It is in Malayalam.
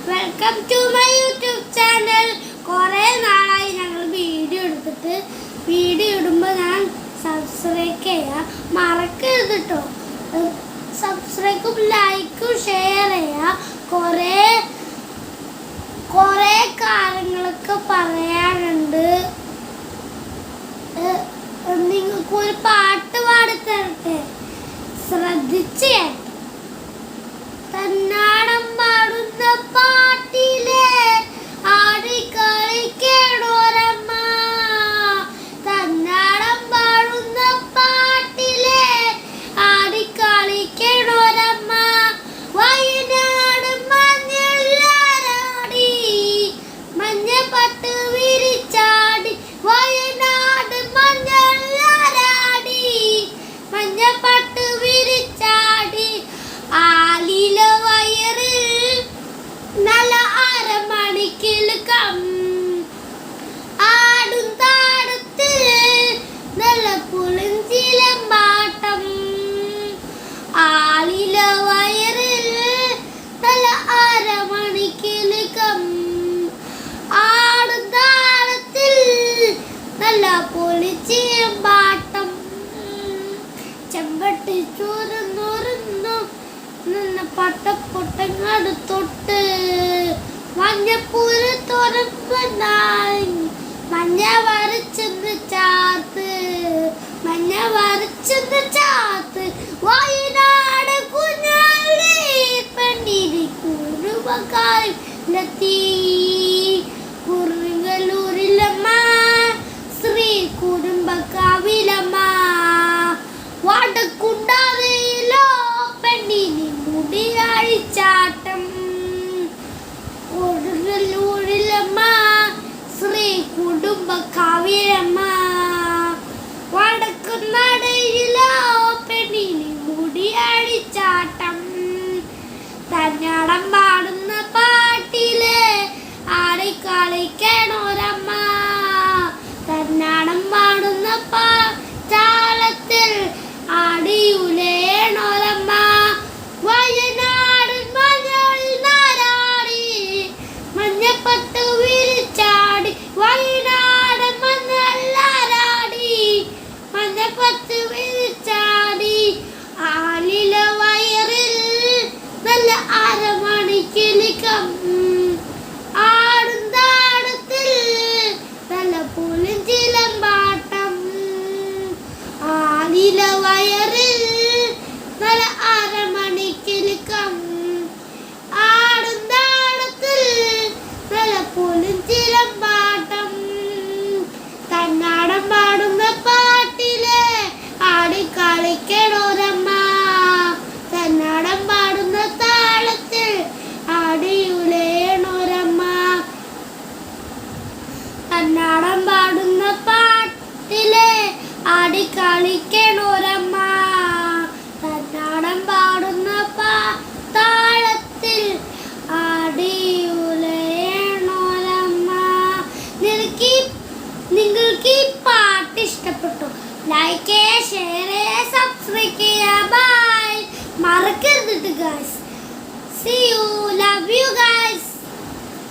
Welcome to my YouTube channel. കുറേ നാളായി ഞങ്ങൾ വീഡിയോ എടുത്തിട്ട്. വീഡിയോ ഇടുമ്പോൾ ഞാൻ സബ്സ്ക്രൈബ് ചെയ്യാം, മറക്കരുത് കേട്ടോ. സബ്സ്ക്രൈബും ലൈക്കും ഷെയർ ചെയ്യാം. കുറേ കാര്യങ്ങളൊക്കെ പറയാനുണ്ട്. നിങ്ങൾക്ക് ഒരു പാട്ട് പാടിത്തരട്ടെ? ശ്രദ്ധിച്ച് തന്നാടം പാടുന്ന പാട്ടിലെ ആടി കളിക്കണോരമ്മ. തന്നാടം പാടുന്ന പാട്ടിലെ ആടി കളിക്കണോരമ്മ. വയനാട് മഞ്ഞളാടി മഞ്ഞപ്പട്ട് വിരിച്ചാടി. വയനാട് മഞ്ഞളാടി മഞ്ഞപ്പട്ട് വിരിച്ചാടി. ആലില വയറിൽ നല്ല അരമണിക്കിലുക്കം ആടും താടത്തിൽ നല്ല പുളിഞ്ചിലമ്പാട്ടം. ആലില വയറിൽ നല്ല അരമണിക്കിലുക്കം ആടും താടത്തിൽ നല്ല പുളിഞ്ചിലമ്പാട്ടം. ചെമ്പട്ടി ചൂരുന്നൂറുന്നു പട്ടപ്പൊട്ടങ്ങാട് തൊട്ട് മഞ്ഞപ്പൂര് തുറപ്പനായി. മഞ്ഞ വരച്ചെന്ന് ചാത്ത് മഞ്ഞ വരച്ചെന്ന് ചാത്ത്. വയനാട് കുഞ്ഞാലി പെണ്ണിരി കുറുമക്കാരിലെത്തി. കുറുങ്ങല്ലൂരിലമ്മ ശ്രീ കുടുംബക്കാവിലമ്മ. വടക്കുണ്ടാറിയിലോ പെണ്ണിനി മുടിയാഴിച്ചാട്ടം. കൊടുങ്ങല്ലൂരിലമ്മ ശ്രീ കുടുംബക്കാവിലമ്മ. വടക്കുനടയിലോ പെണ്ണിനി മുടിയാഴിച്ചാട്ടം. തന്നാടം പാടുന്ന പാട്ടിലെ ആടി കളിക്കണോരമ്മ. തന്നാടം പാടുന്ന താളത്തിൽ ആടിയുലേണോരമ്മ. വയനാട് മഞ്ഞളിൽ നാരാടി മഞ്ഞപ്പട്ട് വിരിച്ചാടി. വയനാട് മഞ്ഞളിൽ നാരാടി മഞ്ഞപ്പട്ട് വിരിച്ചാടി. ആലില വയറിൽ നല്ല അരമണിക്കിലുക്കം ആടും താടത്തിൽ നല്ല പുളിഞ്ചിലമ്പാട്ടം. ആലില വയറിൽ നല്ല അരമണിക്കിലുക്കം ആടും താടത്തിൽ നല്ല പുളിഞ്ചിലമ്പാട്ടം. തന്നാടം പാടുന്ന പാട്ടിലെ ആടി കളിക്കണോരമ്മ. തന്നാടം പാടുന്ന താളത്തിൽ ആടിയുലയണോരമ്മ. തന്നാടം പാടുന്ന പാട്ടിലെ ആടി കളിക്കണോരമ്മ. തന്നാടം പാടുന്ന താളത്തിൽ ആടിയുലയണോരമ്മ. നിങ്ങൾക്ക് ഈ പാട്ട് ഇഷ്ടപ്പെട്ടു? ലൈക്ക് ചെയ്യുക, ഷെയർ ചെയ്യുക, സബ്സ്ക്രൈബ് ചെയ്യുക. ബൈ. മറക്കരുത് guys. See you. Love you guys.